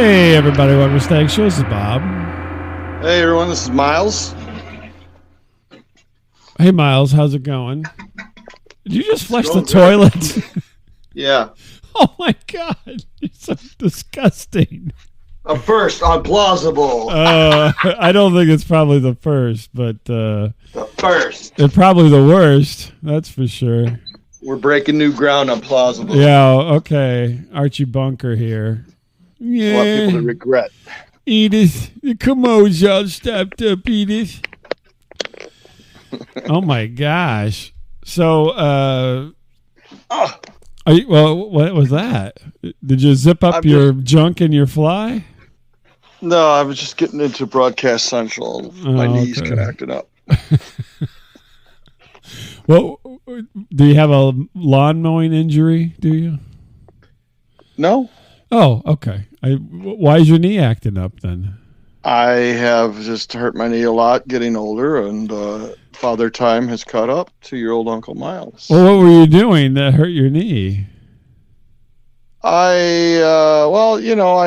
Hey, everybody. Welcome to Stag Show. This is Bob. Hey, everyone. This is Miles. Hey, Miles. How's it going? Did you just flush the toilet? Yeah. Oh, my God. You're so disgusting. A first on plausible. I don't think it's probably the first, but... the first. It's probably the worst. That's for sure. We're breaking new ground on plausible. Yeah, okay. Archie Bunker here. Yeah. I want people to regret. Edith, the commode's all stopped up, Edith. Oh, my gosh. So, what was that? Did you zip up your junk in your fly? No, I was just getting into Broadcast Central. My knees connected up. Well, do you have a lawn mowing injury, do you? No. Oh, okay. Why is your knee acting up then? I have just hurt my knee a lot getting older, and Father Time has caught up to your old Uncle Miles. Well, what were you doing that hurt your knee? I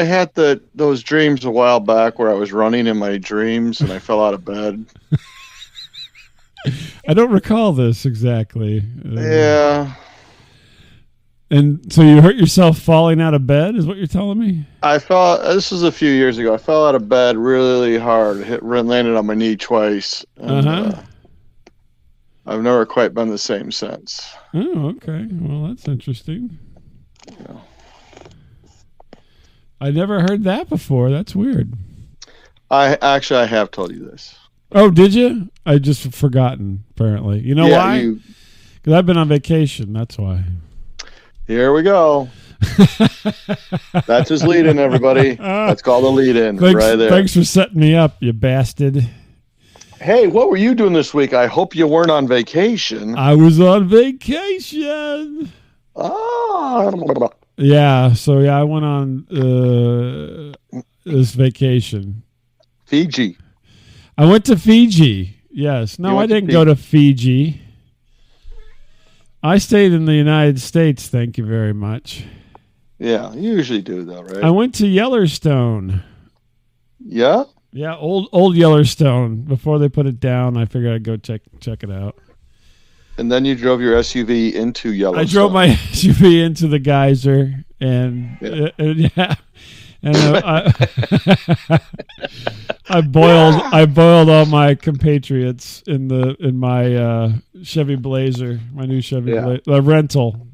had those dreams a while back where I was running in my dreams and I fell out of bed. I don't recall this exactly. Yeah. And so you hurt yourself falling out of bed is what you're telling me? This was a few years ago. I fell out of bed really hard, landed on my knee twice. And, I've never quite been the same since. Oh, okay. Well, that's interesting. Yeah. I never heard that before. That's weird. I have told you this. Oh, did you? I just forgotten, apparently. You know why? Because I've been on vacation. That's why. Here we go. That's his lead-in, everybody. That's called a lead-in right there. Thanks for setting me up, you bastard. Hey, what were you doing this week? I hope you weren't on vacation. I was on vacation. Oh. Yeah, I went on this vacation. Fiji. I went to Fiji. Yes. No, I didn't go to Fiji. I stayed in the United States, thank you very much. Yeah, you usually do, though, right? I went to Yellowstone. Yeah? Yeah, old Yellowstone. Before they put it down, I figured I'd go check it out. And then you drove your SUV into Yellowstone. I drove my SUV into the geyser, and I boiled all my compatriots in my Chevy Blazer, my new Chevy Blazer, my rental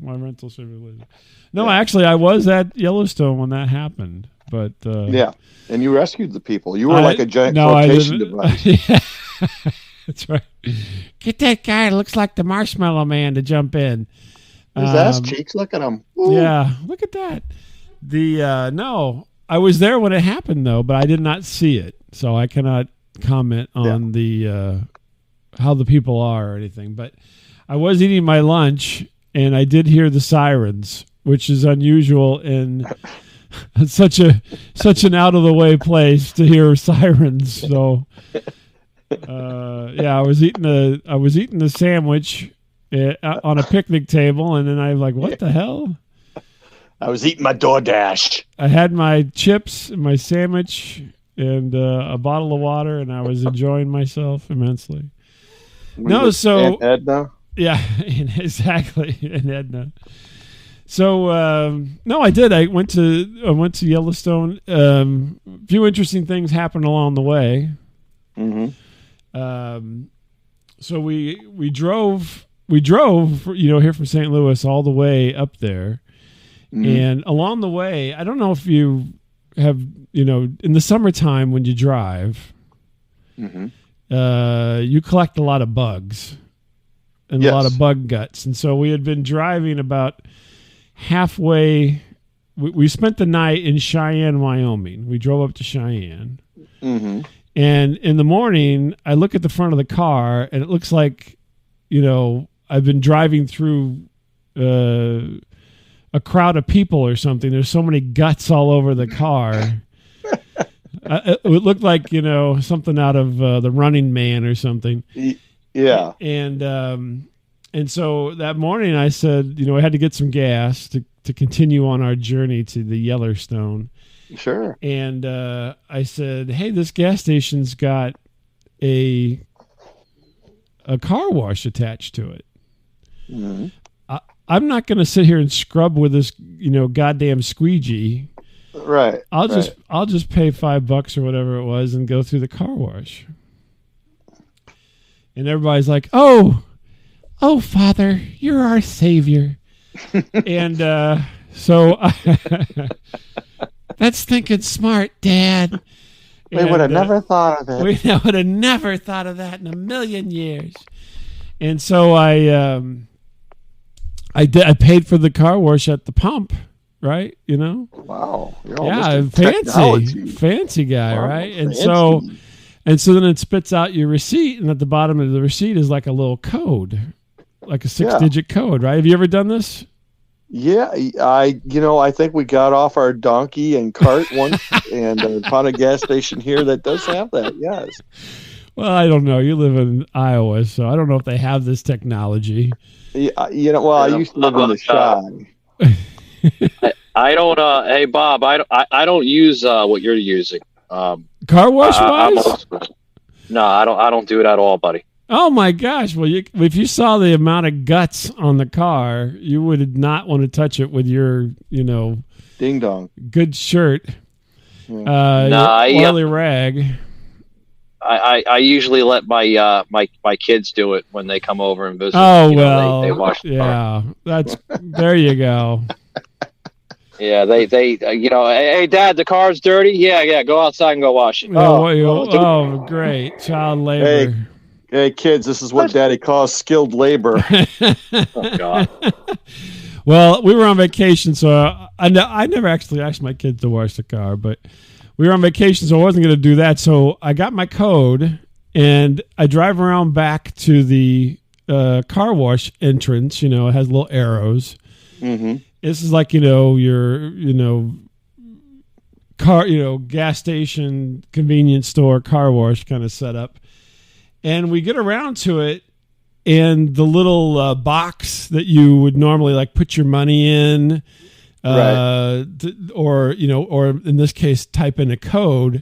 Chevy Blazer. No, actually, I was at Yellowstone when that happened, but and you rescued the people. You were like a giant flotation device. Yeah. That's right. Get that guy that looks like the Marshmallow Man to jump in. His ass cheeks, look at him. Ooh. Yeah, look at that. No, I was there when it happened though, but I did not see it, so I cannot comment on the how the people are or anything. But I was eating my lunch, and I did hear the sirens, which is unusual in such an out of the way place to hear sirens. So. I was eating a sandwich on a picnic table, and then I'm like, what the hell? I was eating my DoorDash. I had my chips and my sandwich and a bottle of water, and I was enjoying myself immensely. Aunt Edna? Yeah, exactly, Aunt Edna. So I did. I went to Yellowstone. A few interesting things happened along the way. Mm-hmm. So we drove, here from St. Louis all the way up there. Mm-hmm. And along the way, I don't know if you have, in the summertime when you drive, you collect a lot of bugs and a lot of bug guts. And so we had been driving about halfway. We spent the night in Cheyenne, Wyoming. We drove up to Cheyenne. Mm-hmm. And in the morning, I look at the front of the car, and it looks like, I've been driving through a crowd of people or something. There's so many guts all over the car. It looked like, something out of The Running Man or something. Yeah. And so that morning I said, I had to get some gas to continue on our journey to the Yellowstone. Sure. And I said, "Hey, this gas station's got a car wash attached to it. Mm-hmm. I'm not going to sit here and scrub with this, goddamn squeegee. Right. I'll just pay $5 or whatever it was and go through the car wash." And everybody's like, "Oh, Father, you're our savior." And so that's thinking smart, Dad. We would have never thought of it. We would have never thought of that in a million years. And so I paid for the car wash at the pump, right? Wow. Fancy guy, wow, right? fancy. And so then it spits out your receipt, and at the bottom of the receipt is like a little code, like a 6-digit code, right? Have you ever done this? Yeah, I think we got off our donkey and cart once and found a gas station here that does have that. Yes. Well, I don't know. You live in Iowa, so I don't know if they have this technology. Yeah, I used to live in the Shy. I don't. Hey, Bob, I don't use what you're using. Car wash wise? No, I don't do it at all, buddy. Oh my gosh! Well, if you saw the amount of guts on the car, you would not want to touch it with your, ding dong, good shirt, oily rag. I usually let my kids do it when they come over and visit. Oh they wash the car. That's there you go. Yeah, they hey Dad, the car's dirty. Yeah, go outside and go wash it. Great child labor. Hey kids, this is what Daddy calls skilled labor. Oh God. Well, we were on vacation, so I never actually asked my kids to wash the car, but we were on vacation, so I wasn't going to do that. So I got my code, and I drive around back to the car wash entrance. It has little arrows. Mm-hmm. This is like your car, gas station, convenience store, car wash kind of setup. And we get around to it, and the little box that you would normally like put your money in, right. or in this case, type in a code,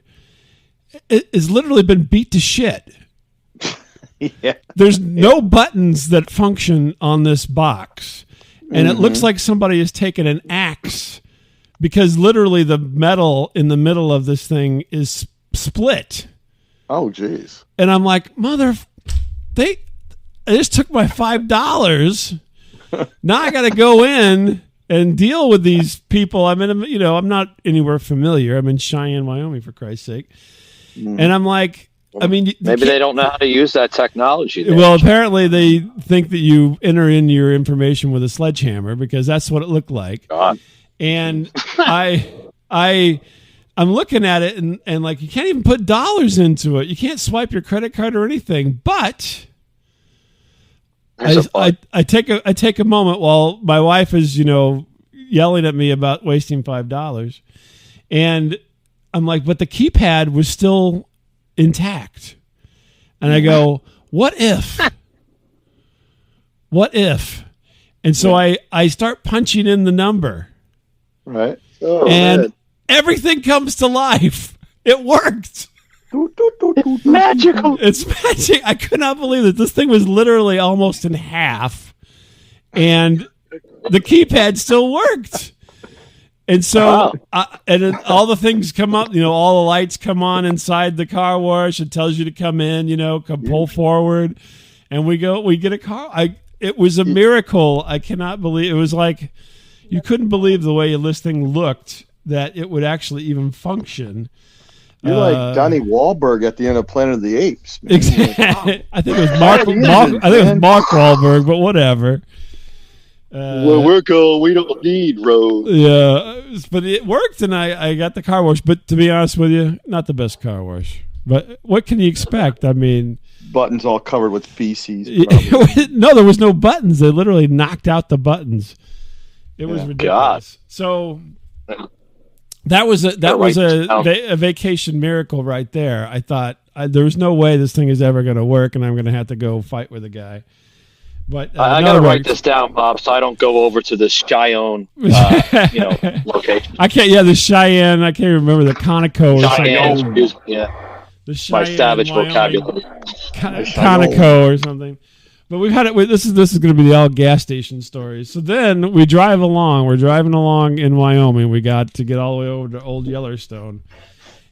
it has literally been beat to shit. Yeah. There's no buttons that function on this box. And it looks like somebody has taken an axe, because literally the metal in the middle of this thing is split. Oh, geez. And I'm like, I just took my $5. Now I got to go in and deal with these people. I'm not anywhere familiar. I'm in Cheyenne, Wyoming, for Christ's sake. And I'm like, maybe they don't know how to use that technology there. Well, apparently they think that you enter in your information with a sledgehammer, because that's what it looked like. God. And I'm looking at it and like, you can't even put dollars into it. You can't swipe your credit card or anything. But I take a moment while my wife is, yelling at me about wasting $5. And I'm like, but the keypad was still intact. And I go, what if? And so I start punching in the number. Right. And everything comes to life. It worked. It's magical. It's magic. I could not believe that this thing was literally almost in half, and the keypad still worked. And so, all the things come up. All the lights come on inside the car wash. It tells you to come in. Pull forward, and we get a car. It was a miracle. I cannot believe it was like you couldn't believe the way this thing looked, that it would actually even function. You're like Donnie Wahlberg at the end of Planet of the Apes. Man. Exactly. I think it was Mark Wahlberg, but whatever. We're cool. We don't need roads. Yeah, but it worked, and I got the car wash. But to be honest with you, not the best car wash. But what can you expect? I mean, buttons all covered with feces. No, there was no buttons. They literally knocked out the buttons. It was ridiculous. God. So that was a vacation miracle right there. I thought there was no way this thing is ever going to work, and I'm going to have to go fight with a guy. But I got to write this down, Bob, so I don't go over to the Cheyenne, location. I can't. Yeah, the Cheyenne. I can't remember the Conoco. Cheyenne, yeah. The Cheyenne, my savage Wyoming, vocabulary. Conoco or something. But we've had it. This is going to be the all gas station stories. So then we drive along. We're driving along in Wyoming. We got to get all the way over to Old Yellowstone,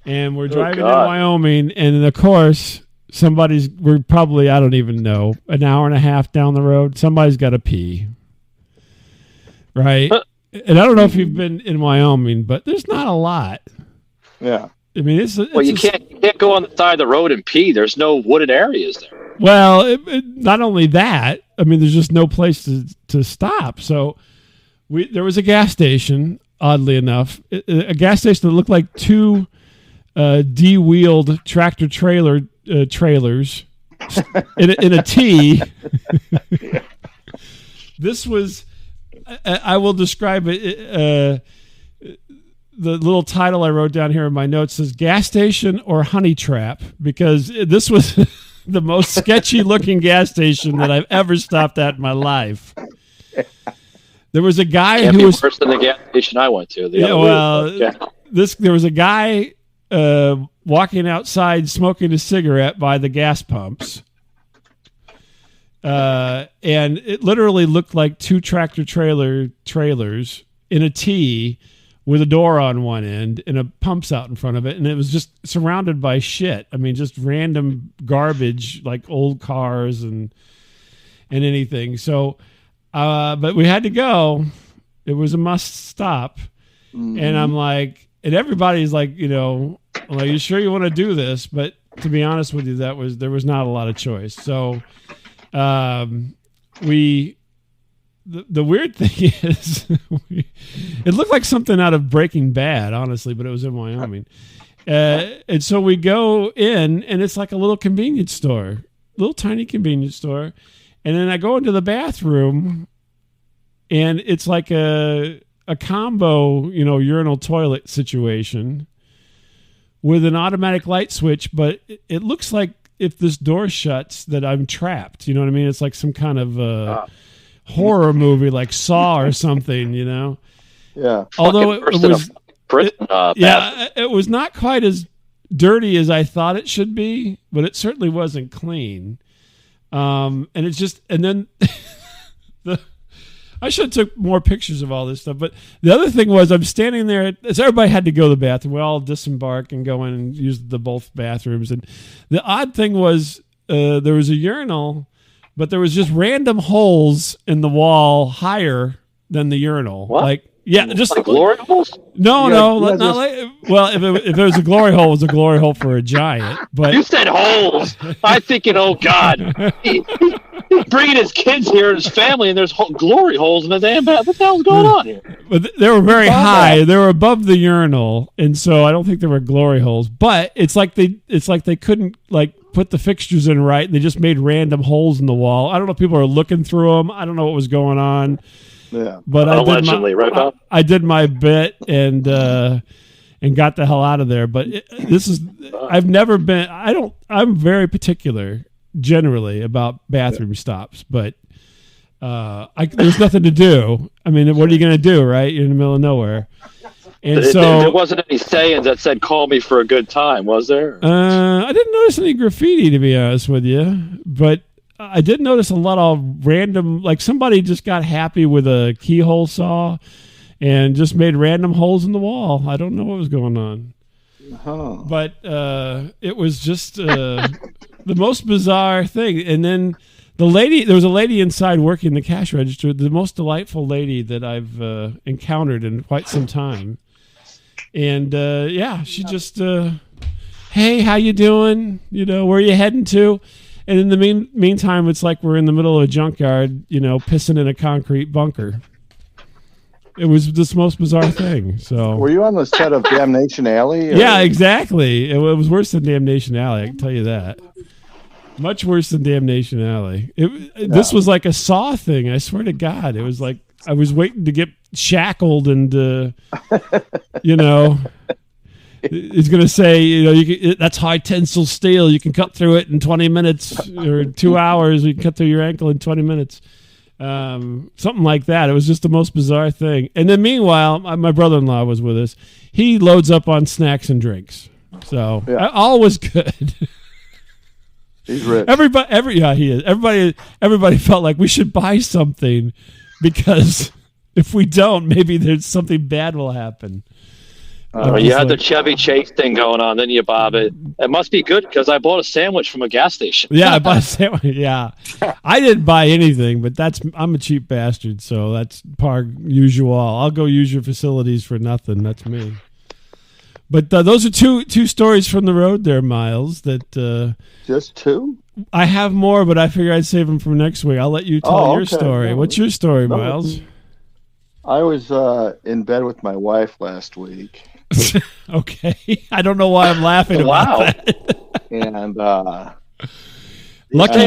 and we're driving in Wyoming, and then of course. We're probably, I don't even know, an hour and a half down the road. Somebody's got to pee. Right? And I don't know if you've been in Wyoming, but there's not a lot. Yeah. I mean, you can't go on the side of the road and pee. There's no wooded areas there. Well, not only that, I mean, there's just no place to stop. So there was a gas station, oddly enough, a gas station that looked like two D-wheeled tractor trailers in a T. This was, I will describe it. The little title I wrote down here in my notes says "Gas Station or Honey Trap," because this was the most sketchy looking gas station that I've ever stopped at in my life. There was a guy who was worse than the gas station I went to. There was a guy walking outside smoking a cigarette by the gas pumps. And it literally looked like two tractor trailers in a T with a door on one end and a pumps out in front of it. And it was just surrounded by shit. I mean, just random garbage, like old cars and anything. So, but we had to go. It was a must stop. Mm-hmm. And I'm like, and everybody's like, I'm like, you sure you want to do this? But to be honest with you, there was not a lot of choice. So, the weird thing is, it looked like something out of Breaking Bad, honestly, but it was in Wyoming. And so we go in, and it's like a little convenience store, little tiny convenience store. And then I go into the bathroom, and it's like a combo, urinal toilet situation with an automatic light switch, but it looks like if this door shuts that I'm trapped. You know what I mean? It's like some kind of horror movie like Saw or something, Yeah. Although it was not quite as dirty as I thought it should be, but it certainly wasn't clean. And it's just, and then I should have took more pictures of all this stuff. But the other thing was I'm standing there. So everybody had to go to the bathroom. We all disembark and go in and use both bathrooms. And the odd thing was there was a urinal, but there was just random holes in the wall higher than the urinal. What? Just like glory holes? No. Well, if it was a glory hole, it was a glory hole for a giant. But you said holes. I'm thinking, oh God, he's bringing his kids here and his family, and there's glory holes in the damn bath. What the hell's going on here? But they were very high. They were above the urinal, and so I don't think there were glory holes. But it's like they couldn't put the fixtures in right. They just made random holes in the wall. I don't know if people are looking through them. I don't know what was going on. Yeah, but allegedly, right, Bob? I did my bit and got the hell out of there. But I've never been. I'm very particular generally about bathroom stops, but there's nothing to do. I mean, what are you going to do, right? You're in the middle of nowhere. And there wasn't any sayings that said "call me for a good time," was there? I didn't notice any graffiti, to be honest with you, but I did notice a lot of random, like somebody just got happy with a keyhole saw and just made random holes in the wall. I don't know what was going on. Oh. But it was just the most bizarre thing. And then there was a lady inside working the cash register, the most delightful lady that I've encountered in quite some time. And she just, hey, how you doing? Where are you heading to? And in the meantime, it's like we're in the middle of a junkyard, pissing in a concrete bunker. It was this most bizarre thing. So, were you on the set of Damnation Alley? Or? Yeah, exactly. It was worse than Damnation Alley. I can tell you that. Much worse than Damnation Alley. This was like a Saw thing. I swear to God, it was like I was waiting to get shackled and, He's going to say, that's high tensile steel. You can cut through it in 20 minutes or 2 hours. You can cut through your ankle in 20 minutes. Something like that. It was just the most bizarre thing. And then meanwhile, my brother-in-law was with us. He loads up on snacks and drinks. So all was good. He's rich. He is. Everybody felt like we should buy something because if we don't, maybe there's something bad will happen. You had the Chevy Chase thing going on, then you bob it. It must be good because I bought a sandwich from a gas station. Yeah, I bought a sandwich. Yeah, I didn't buy anything, but I'm a cheap bastard, so that's par usual. I'll go use your facilities for nothing. That's me. But those are two stories from the road there, Miles. That just two. I have more, but I figure I'd save them for next week. I'll let you tell your story. No, what's your story, Miles? I was in bed with my wife last week. Okay, I don't know why I'm laughing about that. And lucky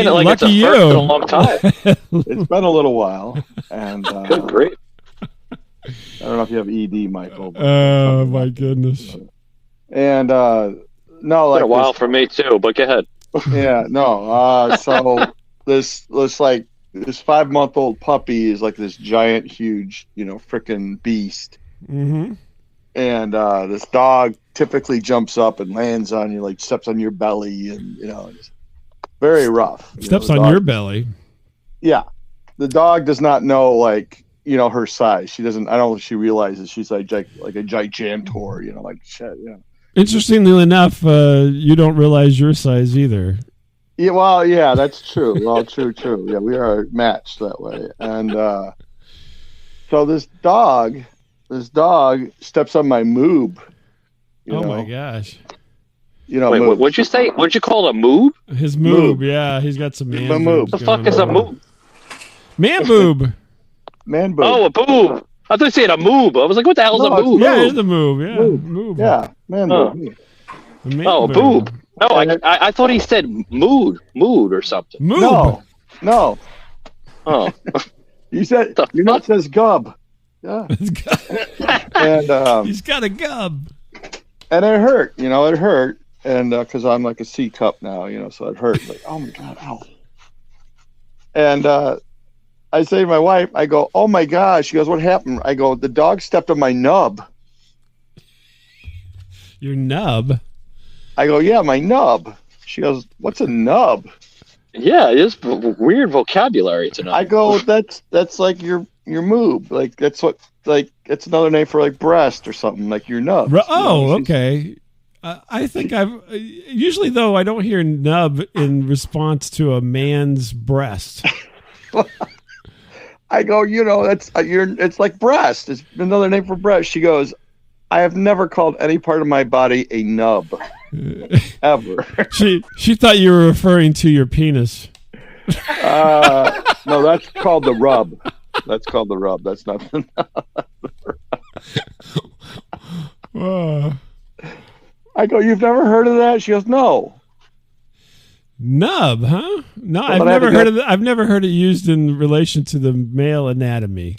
you. It's been a long time. It's been a little while, and good grief. I don't know if you have ED, Michael. Oh my goodness! And no, like been a while for me too. But go ahead. Yeah, no. So this 5-month-old puppy is like this giant, huge, frickin' beast. Mm-hmm. And this dog typically jumps up and lands on you, like steps on your belly, and it's very rough. Steps on your belly. Yeah, the dog does not know her size. She doesn't. I don't think she realizes she's like a gigantor. Like shit. Yeah. Interestingly enough, you don't realize your size either. Yeah, well, yeah, that's true. Well, true. Yeah, we are matched that way. And so this dog steps on my moob. My gosh. Wait, what'd you say? What'd you call it, a moob? His moob, yeah. He's got some man boobs. What the fuck is a moob? Man boob. Man boob. Oh, a boob. I thought you said a moob. I was like, what the hell is a moob? Yeah, it's a moob. Yeah, moob. Yeah, man boob. A boob. No, I thought he said mood or something. Moob. No. Oh. You said it says gub. Yeah. And he's got a gub. And it hurt, it hurt. And because I'm like a C cup now, so it hurt. Like, oh my God, ow. And I say to my wife, I go, oh my gosh. She goes, what happened? I go, the dog stepped on my nub. Your nub? I go, yeah, my nub. She goes, what's a nub? Yeah, it is weird vocabulary tonight. I go, that's like your moob. Like that's what, like it's another name for like breast or something, like your nub. Okay. I think usually though I don't hear nub in response to a man's breast. I go, that's it's like breast. It's another name for breast. She goes, I have never called any part of my body a nub. Ever. She thought you were referring to your penis. No, that's called the rub. That's called the rub. That's not the nub. I go, you've never heard of that? She goes, no. Nub, huh? No, I've never heard it used in relation to the male anatomy.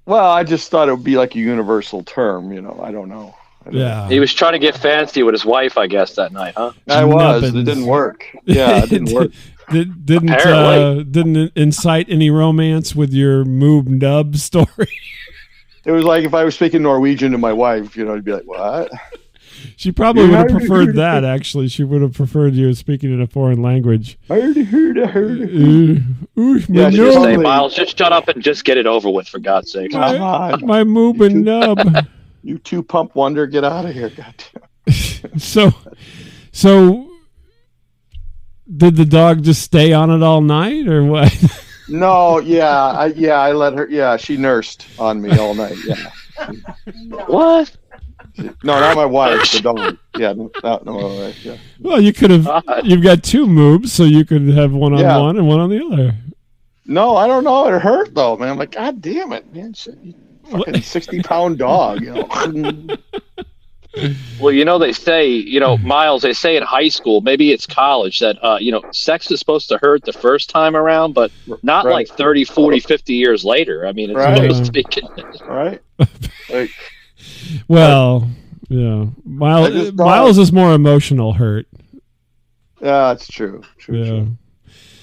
Well, I just thought it would be like a universal term, I don't know. Yeah. He was trying to get fancy with his wife, I guess, that night, huh? I was. It didn't work. Yeah, it didn't work. Didn't incite any romance with your Nub Nub story? It was like if I was speaking Norwegian to my wife, I'd be like, what? She probably would have preferred that, actually. She would have preferred you speaking in a foreign language. Yeah, she just say, Miles, just shut up and just get it over with, for God's sake. My Nub Nub. You two pump wonder, get out of here. Goddamn. So did the dog just stay on it all night or what? No, I let her. Yeah, she nursed on me all night. Yeah. What? No, not my wife. The dog. Yeah, not my wife. Yeah. Well, you could have. You've got two moobs, so you could have one on one and one on the other. No, I don't know. It hurt though, man. I'm like, God damn it, man. Shit, fucking 60-pound dog. Well, they say, Miles, they say in high school, maybe it's college, that, sex is supposed to hurt the first time around, but not like 30, 40, 50 years later. I mean, it's supposed to be... Right. Well, Yeah. Miles is more emotional hurt. Yeah, it's true. Yeah.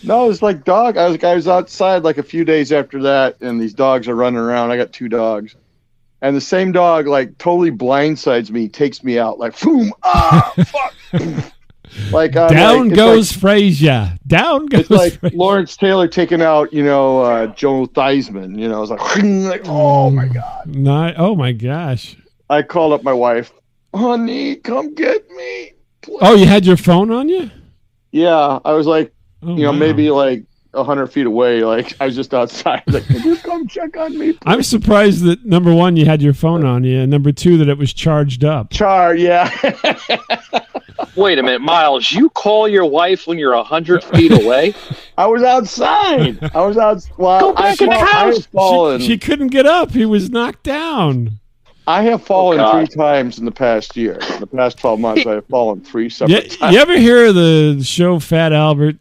No, it's like dog. I was outside like a few days after that, and these dogs are running around. I got 2 dogs, and the same dog like totally blindsides me, takes me out like boom, fuck. Like down goes Frazier. Down goes. It's like Frazier. Lawrence Taylor taking out, Joe Theismann. It's like oh my god. Oh my gosh. I called up my wife. Honey, come get me. Please. Oh, you had your phone on you? Yeah, I was like. Wow. Maybe like 100 feet away. Like I was just outside. Like, can you come check on me, please? I'm surprised that number 1, you had your phone on you, and number 2, that it was charged up. Yeah. Wait a minute, Miles. You call your wife when you're 100 feet away? I was outside. Well, go back in the house. She couldn't get up. He was knocked down. I have fallen 3 times in the past year. In the past 12 months, I have fallen 3 separate times. You ever hear of the show Fat Albert?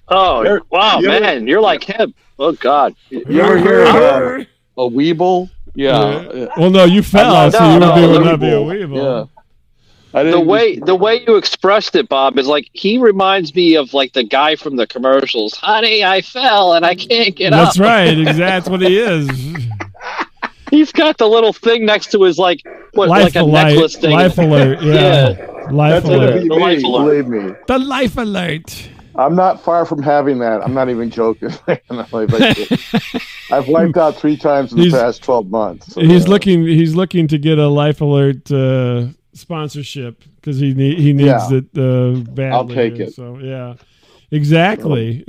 Oh, wow, man. You're like him. Oh, God. You ever hear of a Weeble? Yeah. Well, no, you fell, so you would not be a Weeble. Yeah. The way you expressed it, Bob, is like he reminds me of like the guy from the commercials. Honey, I fell and I can't get up. That's right. Exactly. That's what he is. He's got the little thing next to his like a necklace thing. Life alert. Yeah. Life alert. The life alert. Believe me. The life alert. I'm not far from having that. I'm not even joking. I've wiped out 3 times in the past 12 months. So, he's looking to get a life alert sponsorship because he needs it badly. I'll take it. So yeah. Exactly.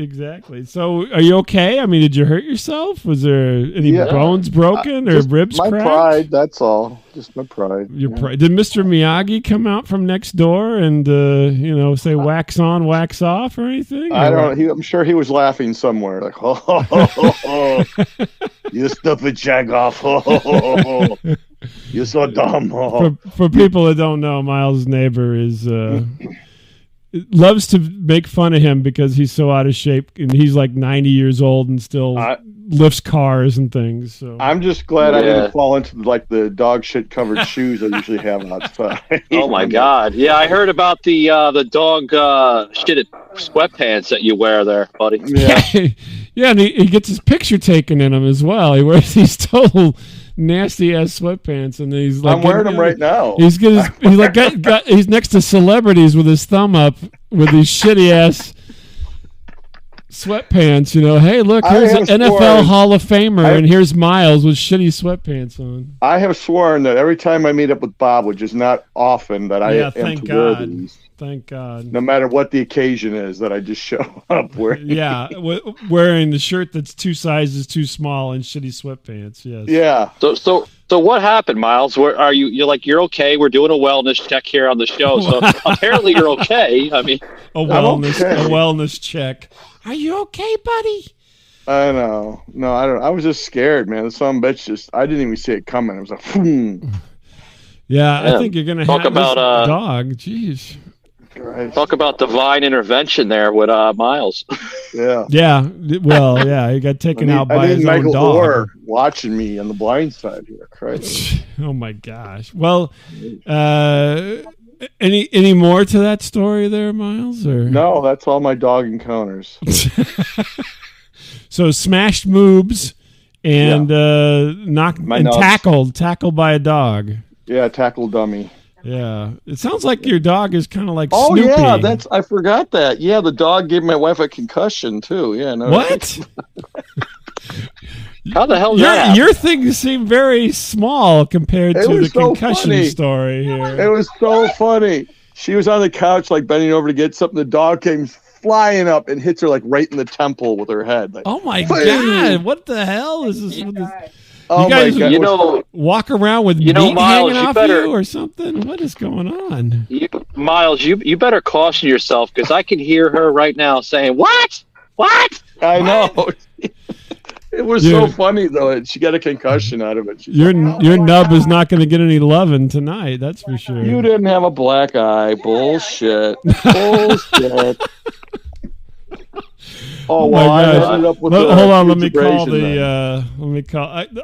So, are you okay? I mean, did you hurt yourself? Was there any bones broken or ribs cracked? My pride, that's all. Just my pride. Your pride. Did Mr. Miyagi come out from next door and say wax on, wax off or anything? I don't know. I'm sure he was laughing somewhere, like, oh, you stupid jagoff. You're so dumb. For people that don't know, Miles' neighbor is loves to make fun of him because he's so out of shape, and he's like 90 years old and still lifts cars and things. So I'm just glad I didn't fall into like the dog shit covered shoes I usually have outside. Oh my God! Yeah, I heard about the dog shitted sweatpants that you wear there, buddy. Yeah, and he gets his picture taken in them as well. He wears these total nasty ass sweatpants, and he's like, I'm wearing them right now. He's he's next to celebrities with his thumb up with these shitty ass sweatpants. Hey, look, here's an NFL Hall of Famer, and here's Miles with shitty sweatpants on. I have sworn that every time I meat up with Bob, which is not often, that I am to wear these. Thank God. No matter what the occasion is, that I just show up wearing. Yeah, wearing the shirt that's 2 sizes too small and shitty sweatpants. Yes. Yeah. So what happened, Miles? Where are you? You're okay. We're doing a wellness check here on the show. So apparently you're okay. I mean, a wellness check. Are you okay, buddy? I know. No, I don't. I was just scared, man. Some bitch I didn't even see it coming. I was like, Yeah, I think you're gonna have about this dog. Jeez. Right. Talk about divine intervention there with Miles. Yeah. Yeah. Well, yeah, he got taken out by his own dog. Orr watching me on the blind side here. Christ. Oh my gosh. Well, any more to that story there, Miles? Or no, that's all my dog encounters. So smashed moobs and knocked and tackled by a dog. Yeah, tackle dummy. Yeah, it sounds like your dog is kind of like Snoopy. Yeah, I forgot that. Yeah, the dog gave my wife a concussion too. Yeah, no. What? How the hell? Your things seem very small compared to the concussion story here. It was so funny. She was on the couch, like bending over to get something. The dog came flying up and hits her like right in the temple with her head. Like, oh my God! What the hell is this? You guys, walk around with meat Miles, hanging off you or something? What is going on? Miles, you better caution yourself because I can hear her right now saying, "What? What?" I know. It was so funny though. She got a concussion out of it. Your nub is not going to get any loving tonight. That's for sure. You didn't have a black eye. Bullshit. Bullshit. Oh, my well, I gosh. ended up with Hold on, let me call then.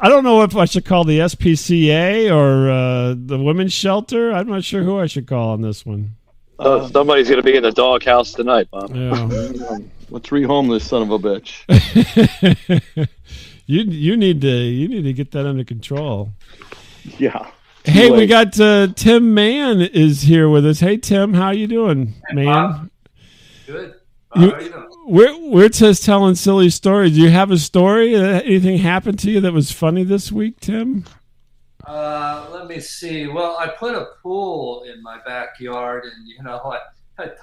I don't know if I should call the SPCA or the women's shelter. I'm not sure who I should call on this one. Somebody's going to be in the doghouse tonight, Bob. Yeah. Let's rehome this son of a bitch. You need to get that under control. Yeah. Hey, we got Tim Mann is here with us. Hey, Tim, how you doing, man? Good. How are you doing? We're just telling silly stories. Do you have a story? Anything happened to you that was funny this week, Tim? Let me see. Well, I put a pool in my backyard, and I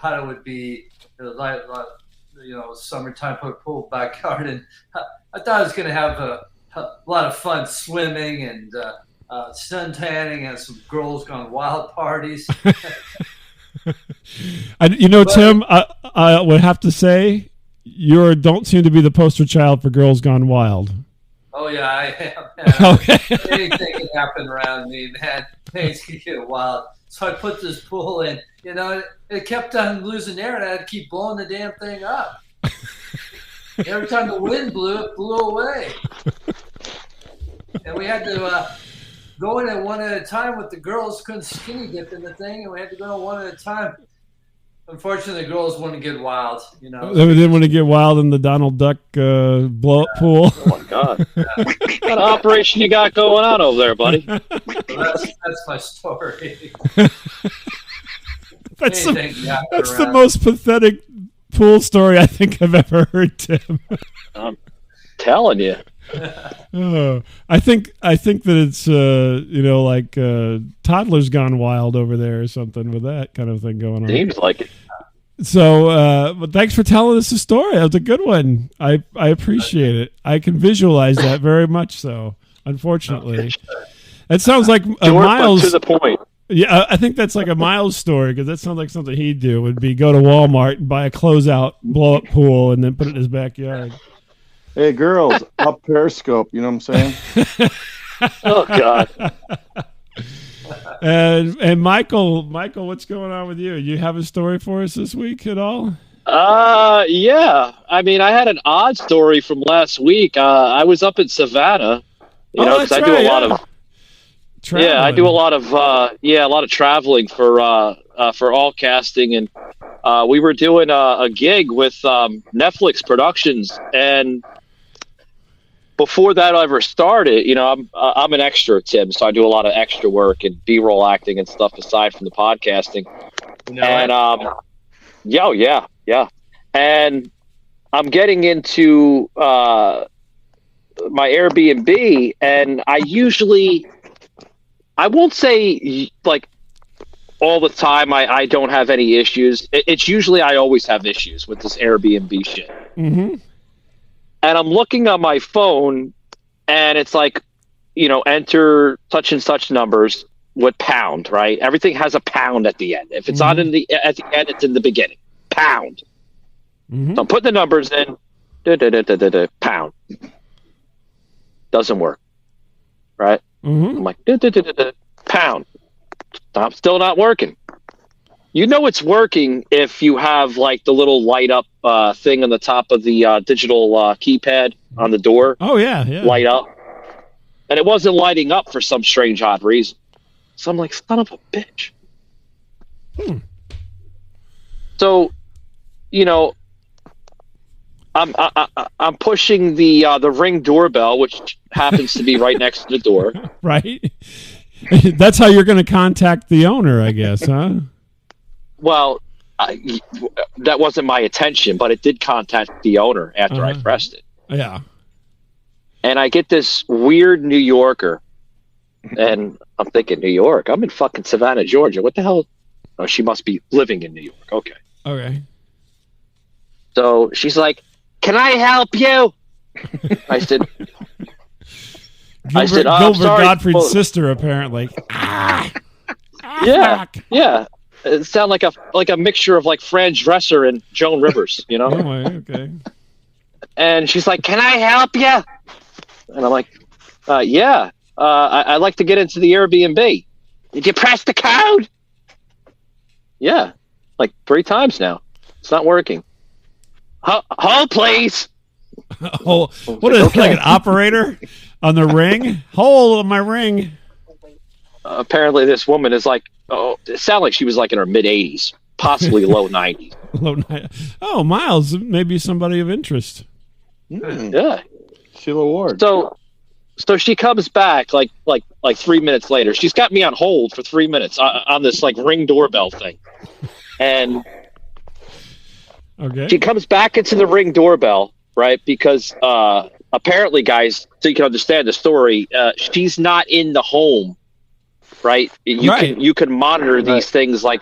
thought it would be like summertime. Put a pool backyard, and I thought I was going to have a lot of fun swimming and sun tanning and some girls gone wild parties. Tim, I would have to say you don't seem to be the poster child for Girls Gone Wild. Oh yeah, I am. Okay. Anything can happen around me, man. Things can get wild. So I put this pool in. It kept on losing air, and I had to keep blowing the damn thing up. Every time the wind blew, it blew away. And we had to go in one at a time with the girls. Couldn't skinny dip in the thing, and we had to go one at a time. Unfortunately, the girls wouldn't get wild. They didn't want to get wild in the Donald Duck blow-up pool. Oh, my God. What kind of operation you got going on over there, buddy? Well, that's my story. That's the most pathetic pool story I think I've ever heard, Tim. I'm telling you. I think that it's like Toddler's Gone Wild over there or something with that kind of thing going on. Seems like it. So, but thanks for telling us the story. That was a good one. I appreciate it. I can visualize that very much. So, unfortunately, it sounds like a Miles to the point. Yeah, I think that's like a Miles story because that sounds like something he'd do. Would be go to Walmart and buy a closeout blow up pool and then put it in his backyard. Hey, girls, up Periscope. You know what I'm saying? Oh God. And Michael, what's going on with you? You have a story for us this week at all? Yeah. I mean, I had an odd story from last week. I was up in Savannah, because I do a lot of traveling. Yeah, I do a lot of traveling for all casting, and we were doing a gig with Netflix Productions, and before that ever started, I'm an extra, Tim, so I do a lot of extra work and B-roll acting and stuff aside from the podcasting. Yeah. And I'm getting into my Airbnb, and I won't say like all the time I don't have any issues. It's usually I always have issues with this Airbnb shit. Mm-hmm. And I'm looking on my phone, and it's like, enter such and such numbers with pound, right? Everything has a pound at the end. If it's not at the end, it's in the beginning. Pound. Mm-hmm. So I'm putting the numbers in. Pound. Doesn't work. Right? Mm-hmm. I'm like, pound. I'm still not working. It's working if you have like the little light up thing on the top of the digital keypad on the door. Oh yeah. Light up, and it wasn't lighting up for some strange odd reason. So I'm like, son of a bitch. So, I'm pushing the Ring doorbell, which happens to be right next to the door. Right. That's how you're going to contact the owner, I guess, huh? Well, that wasn't my intention, but it did contact the owner after I pressed it. Yeah. And I get this weird New Yorker, and I'm thinking, New York? I'm in fucking Savannah, Georgia. What the hell? Oh, she must be living in New York. Okay. So she's like, "Can I help you?" I said, Gilbert sorry, Gottfried's sister, apparently. Yeah. It sounded like a mixture of like Fran Dresser and Joan Rivers, Oh, okay. And she's like, "Can I help you?" And I'm like, "Yeah. I'd like to get into the Airbnb. Did you press the code?" Yeah, like 3 times now. It's not working. Hold, please. Oh, what is like an operator on the ring? Hold on my ring. Apparently, this woman is like, it sounded like she was like in her mid-80s, possibly low 90s. Oh, Miles, maybe somebody of interest. Yeah. Sheila Ward. So she comes back like 3 minutes later. She's got me on hold for 3 minutes on this like Ring doorbell thing, and she comes back into the Ring doorbell, right? Because apparently, guys, so you can understand the story, she's not in the home, right? You can monitor these things like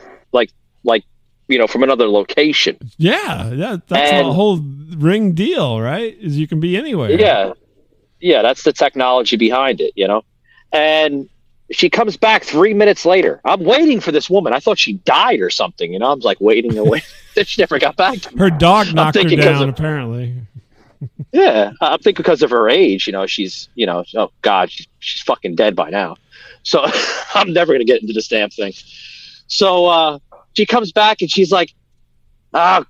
from another location. Yeah, that's the whole Ring deal, right? Is you can be anywhere. Yeah, that's the technology behind it, And she comes back 3 minutes later. I'm waiting for this woman. I thought she died or something, I was like waiting. She never got back to me. Her dog knocked her down, apparently. Yeah, I think because of her age, she's, oh God, she's fucking dead by now. So I'm never going to get into this damn thing. So she comes back and she's like, oh,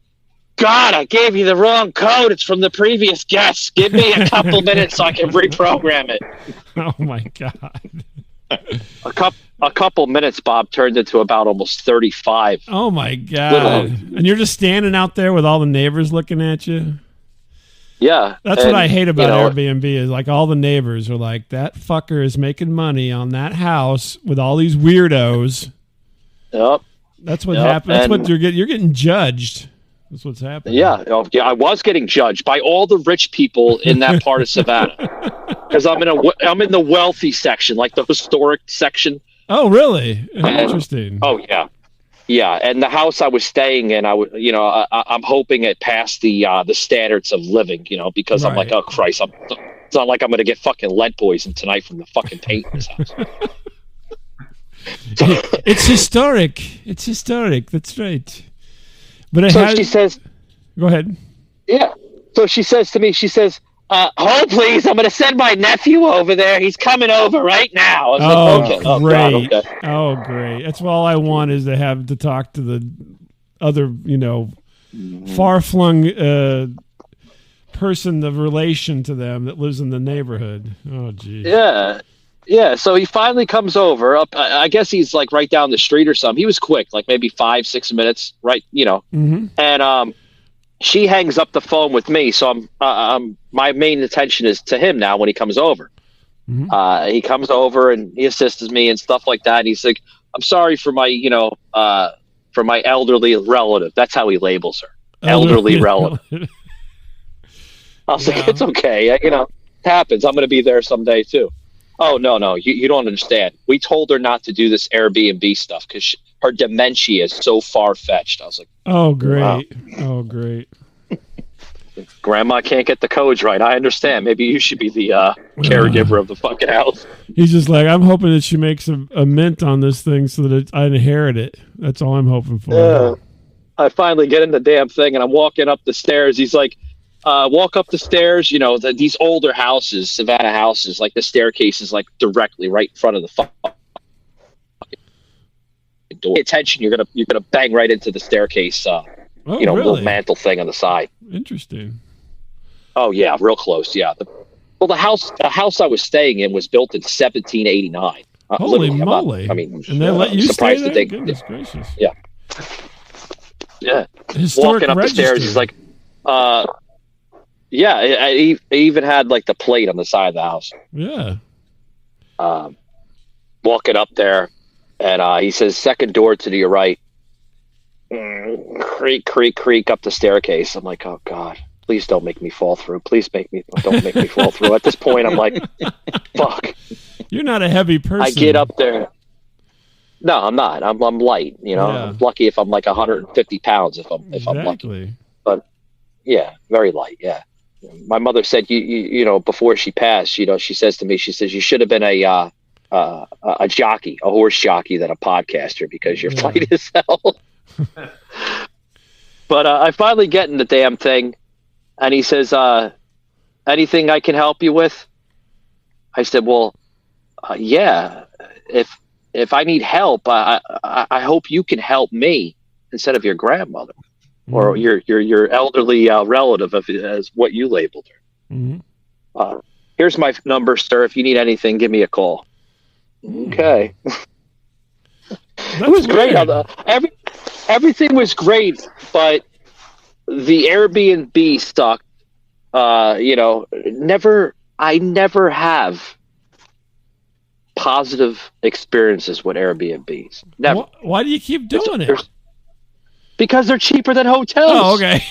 God, I gave you the wrong code. It's from the previous guest. Give me a couple minutes so I can reprogram it. Oh, my God. A couple minutes, Bob, turned into about almost 35. Oh, my God. And you're just standing out there with all the neighbors looking at you? Yeah. That's what I hate about Airbnb is like all the neighbors are like, that fucker is making money on that house with all these weirdos. Yep. That's what happened. That's what you're getting. You're getting judged. That's what's happening. Yeah. I was getting judged by all the rich people in that part of Savannah because I'm in the wealthy section, like the historic section. Oh, really? Interesting. Oh, yeah. Yeah, and the house I was staying in, I'm hoping it passed the standards of living, because I'm like, oh Christ, it's not like I'm going to get fucking lead poison tonight from the fucking paint in this house. It's historic. It's historic. That's right. But she says, "Go ahead." Yeah. So she says to me, hold please, I'm going to send my nephew over there. He's coming over right now. I was like, okay. Great. Oh, God, okay. Oh, great. That's all I want is to have to talk to the other, far-flung person, the relation to them that lives in the neighborhood. Oh, geez. Yeah. Yeah, so he finally comes over. I guess he's like right down the street or something. He was quick, like maybe 5-6 minutes, right? Mm-hmm. And she hangs up the phone with me. So my main attention is to him now when he comes over. Mm-hmm. He comes over and he assists me and stuff like that. And he's like, "I'm sorry for my, for my elderly relative." That's how he labels her, elderly relative. I was like, "It's okay, it happens. I'm going to be there someday too." Oh, no, you don't understand. We told her not to do this Airbnb stuff because her dementia is so far-fetched. I was like, oh, great. Wow. Oh, great. Grandma can't get the codes right. I understand. Maybe you should be the caregiver of the fucking house. He's just like, I'm hoping that she makes a mint on this thing so that I inherit it. That's all I'm hoping for. I finally get in the damn thing, and I'm walking up the stairs. He's like, walk up the stairs, these older houses, Savannah houses, like the staircase is like directly right in front of the fucking door. Pay attention, you're gonna bang right into the staircase, really? Little mantle thing on the side. Interesting. Oh yeah, real close. Yeah. The house I was staying in was built in 1789. Holy moly! And they let you stay there? Goodness gracious. Yeah. Yeah. Historic walking up register. The stairs, he's like, yeah, I even had like the plate on the side of the house. Yeah. Walking up there, and he says, "Second door to your right." Creak, creak, creak up the staircase. I'm like, oh God, please don't make me fall through. Please don't make me fall through. At this point, I'm like, fuck. You're not a heavy person. I get up there. No, I'm not. I'm light. I'm lucky if I'm like 150 pounds. If I'm lucky. But yeah, very light. Yeah. My mother said, you before she passed, she says to me, she says, you should have been a jockey, a horse jockey, than a podcaster because you're light as hell. But I finally get in the damn thing, and he says, anything I can help you with? I said, well, yeah, if I need help, I hope you can help me instead of your grandmother. or your elderly relative, as what you labeled her. Mm-hmm. Here's my number, sir. If you need anything, give me a call. Okay. It was great. Everything was great, but the Airbnb sucked. I never have positive experiences with Airbnbs. Never. Why do you keep doing it? Because they're cheaper than hotels. Oh, okay.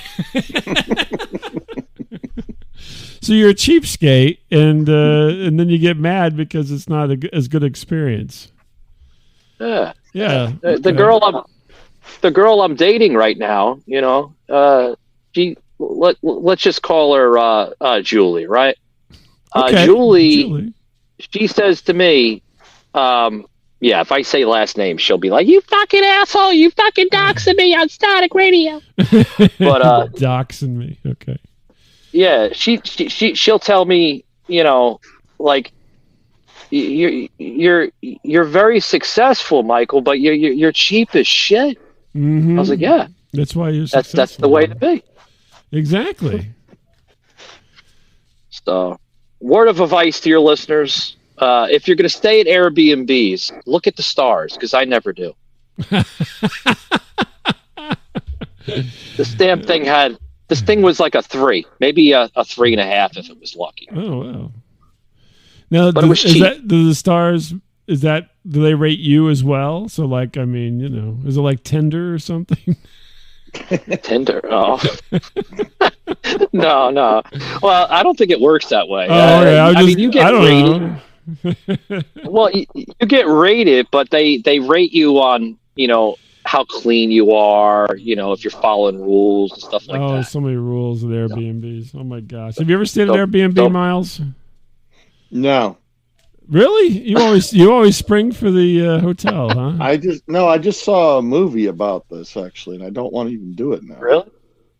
So you're a cheapskate, and then you get mad because it's not as good experience. Yeah. Yeah. The girl I'm dating right now, let's just call her Julie, right? Okay. Julie, she says to me, if I say last name, she'll be like, "You fucking asshole! You fucking doxing me on Static Radio." But doxing me, okay. Yeah, she'll tell me, like, you're very successful, Michael, but you're cheap as shit. Mm-hmm. I was like, yeah, that's why you're successful. That's the way to be. Exactly. So, word of advice to your listeners: if you're going to stay at Airbnbs, look at the stars, because I never do. This damn thing this thing was like a 3, maybe a 3.5 if it was lucky. Oh wow! Now, but it was cheap. Do the stars? Do they rate you as well? So, like, I mean, is it like Tinder or something? Tinder? Oh, no. Well, I don't think it works that way. Oh, okay. I mean, you get rated. Well, you get rated, but they rate you on how clean you are, if you're following rules and stuff like that. Oh, so many rules at Airbnbs. Oh my gosh. Have you ever stayed at Airbnb, Miles? No. Really? You always spring for the hotel, huh? I just saw a movie about this actually, and I don't want to even do it now. Really?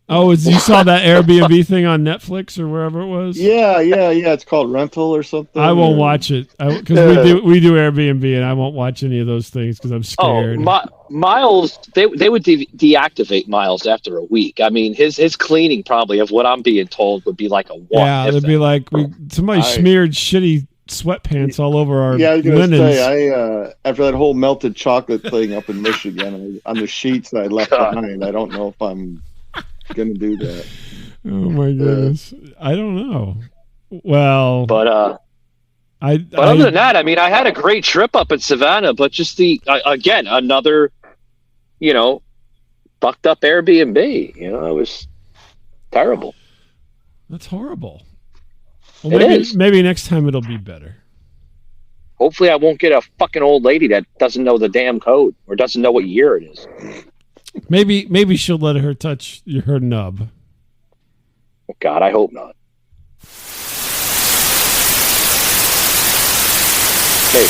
Oh, you saw that Airbnb thing on Netflix or wherever it was? Yeah. It's called Rental or something. I won't watch it because we do Airbnb, and I won't watch any of those things because I'm scared. Oh, Miles, they would deactivate Miles after a week. I mean, his cleaning probably of what I'm being told would be like a 1. Yeah, it'd be like somebody smeared shitty sweatpants all over our I was gonna linens. say, after that whole melted chocolate thing up in Michigan on the sheets that I left behind, I don't know if I'm gonna do that. Oh my goodness, I don't know. Well, but other than that, I mean, I had a great trip up in Savannah, but just again another, fucked up Airbnb. It was terrible. That's horrible. Well, maybe next time it'll be better. Hopefully, I won't get a fucking old lady that doesn't know the damn code or doesn't know what year it is. Maybe she'll let her touch her nub. Oh, God, I hope not. Hey.